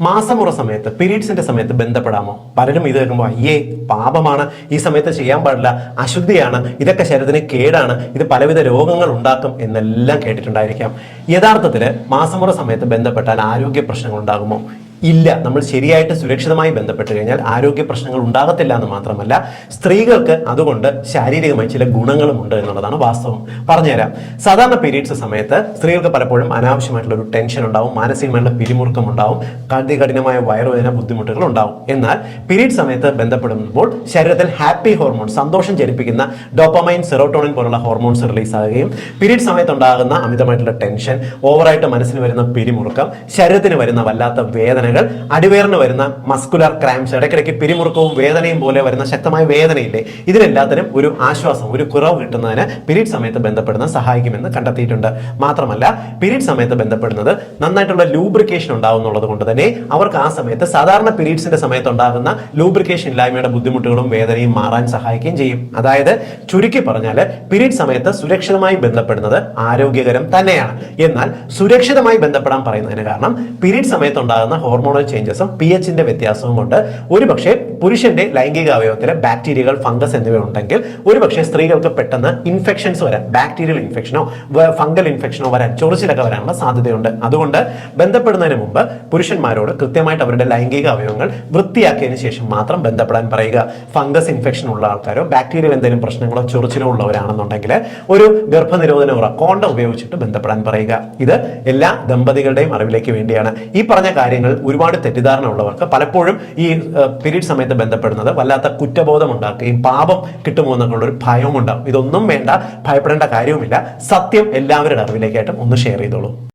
മാസമുറ സമയത്ത് പീരീഡ്സിന്റെ സമയത്ത് ബന്ധപ്പെടാമോ? പലരും ഇത് കേൾക്കുമ്പോൾ അയ്യേ പാപമാണ്, ഈ സമയത്ത് ചെയ്യാൻ പാടില്ല, അശുദ്ധിയാണ്, ഇതൊക്കെ ശരീരത്തിന് കേടാണ്, ഇത് പലവിധ രോഗങ്ങൾ ഉണ്ടാക്കും എന്നെല്ലാം കേട്ടിട്ടുണ്ടായിരിക്കാം. യഥാർത്ഥത്തിൽ മാസമുറ സമയത്ത് ബന്ധപ്പെട്ടാൽ ആരോഗ്യ പ്രശ്നങ്ങൾ ഉണ്ടാകുമോ? ഇല്ല. നമ്മൾ ശരിയായിട്ട് സുരക്ഷിതമായി ബന്ധപ്പെട്ട് കഴിഞ്ഞാൽ ആരോഗ്യ പ്രശ്നങ്ങൾ ഉണ്ടാകത്തില്ല എന്ന് മാത്രമല്ല, സ്ത്രീകൾക്ക് അതുകൊണ്ട് ശാരീരികമായി ചില ഗുണങ്ങളും ഉണ്ട് എന്നുള്ളതാണ് വാസ്തവം. പറഞ്ഞുതരാം. സാധാരണ പീരീഡ്സ് സമയത്ത് സ്ത്രീകൾക്ക് പലപ്പോഴും അനാവശ്യമായിട്ടുള്ള ഒരു ടെൻഷൻ ഉണ്ടാവും, മാനസികമായിട്ടുള്ള പിരിമുറുക്കം ഉണ്ടാവും, കഠിനമായ വയറുവേദന ബുദ്ധിമുട്ടുകൾ ഉണ്ടാവും. എന്നാൽ പീരീഡ് സമയത്ത് ബന്ധപ്പെടുമ്പോൾ ശരീരത്തിൽ ഹാപ്പി ഹോർമോൺ, സന്തോഷം ജനിപ്പിക്കുന്ന ഡോപ്പമൈൻ, സെറോട്ടോണിൻ പോലുള്ള ഹോർമോൺസ് റിലീസ് ആകുകയും പീരീഡ് സമയത്ത് ഉണ്ടാകുന്ന അമിതമായിട്ടുള്ള ടെൻഷൻ, ഓവറായിട്ട് മനസ്സിന് വരുന്ന പിരിമുറുക്കം, ശരീരത്തിന് വരുന്ന വല്ലാത്ത വേദന, അടിവേറിന് വരുന്ന മസ്കുലർ ക്രാംസ്, ഇടയ്ക്കിടയ്ക്ക് പിരിമുറുക്കവും വേദനയും പോലെ വരുന്ന ശക്തമായ വേദനയില്ലേ, ഇതിനെല്ലാത്തിനും ഒരു ആശ്വാസം, ഒരു കുറവ് കിട്ടുന്നതിന് പീരീഡ് സമയത്ത് ബന്ധപ്പെടുന്നത് സഹായിക്കുമെന്ന് കണ്ടെത്തിയിട്ടുണ്ട്. മാത്രമല്ല പീരീഡ് സമയത്ത് ബന്ധപ്പെടുന്നത് നന്നായിട്ടുള്ള ലൂബ്രിക്കേഷൻ ഉണ്ടാവുന്നുള്ളത് കൊണ്ട് തന്നെ അവർക്ക് ആ സമയത്ത് സാധാരണ പീരീഡ്സിന്റെ സമയത്ത് ഉണ്ടാകുന്ന ലൂബ്രിക്കേഷൻ ഇല്ലായ്മയുടെ ബുദ്ധിമുട്ടുകളും വേദനയും മാറാൻ സഹായിക്കുകയും ചെയ്യും. അതായത് ചുരുക്കി പറഞ്ഞാൽ പീരീഡ് സമയത്ത് സുരക്ഷിതമായി ബന്ധപ്പെടുന്നത് ആരോഗ്യകരം തന്നെയാണ്. എന്നാൽ സുരക്ഷിതമായി ബന്ധപ്പെടാൻ പറയുന്നതിന് കാരണം പീരീഡ് സമയത്ത് ഉണ്ടാകുന്ന ഹോർമോണൽ ചേഞ്ചസും pHന്റെ വ്യത്യാസവും കൊണ്ട് ഒരുപക്ഷെ പുരുഷന്റെ ലൈംഗിക അവയവത്തിലെ ബാക്ടീരിയകൾ, ഫംഗസ് എന്നിവ ഉണ്ടെങ്കിൽ ഒരുപക്ഷെ സ്ത്രീകൾക്ക് പെട്ടെന്ന് ഇൻഫെക്ഷൻസ് വരാൻ, ബാക്ടീരിയൽ ഇൻഫെക്ഷനോ ഫംഗൽ ഇൻഫെക്ഷനോ വരാൻ, ചൊറിച്ചിലൊക്കെ വരാനുള്ള സാധ്യതയുണ്ട്. അതുകൊണ്ട് ബന്ധപ്പെടുന്നതിന് മുമ്പ് പുരുഷന്മാരോട് കൃത്യമായിട്ട് അവരുടെ ലൈംഗിക അവയവങ്ങൾ വൃത്തിയാക്കിയതിനു ശേഷം മാത്രം ബന്ധപ്പെടാൻ പറയുക. ഫംഗസ് ഇൻഫെക്ഷൻ ഉള്ള ആൾക്കാരോ ബാക്ടീരിയൽ എന്തെങ്കിലും പ്രശ്നങ്ങളോ ചൊറിച്ചിലോ ഉള്ളവരാണെന്നുണ്ടെങ്കിൽ ഒരു ഗർഭനിരോധന ഉറ, കോണ്ടം ഉപയോഗിച്ചിട്ട് ബന്ധപ്പെടാൻ പറയുക. ഇത് എല്ലാ ദമ്പതികളുടെയും അറിവിലേക്ക് വേണ്ടിയാണ്. ഈ പറഞ്ഞ കാര്യങ്ങൾ ഒരുപാട് തെറ്റിദ്ധാരണ ഉള്ളവർക്ക് പലപ്പോഴും ഈ പീരീഡ് സമയത്ത് ബന്ധപ്പെടുന്നത് വല്ലാത്ത കുറ്റബോധം ഉണ്ടാക്കുകയും പാപം കിട്ടുമോ എന്നുള്ള ഒരു ഭയവും ഉണ്ടാവും. ഇതൊന്നും വേണ്ട, ഭയപ്പെടേണ്ട കാര്യവുമില്ല. സത്യം എല്ലാവരുടെ അറിവിലേക്കായിട്ടും ഒന്ന് ഷെയർ ചെയ്തോളൂ.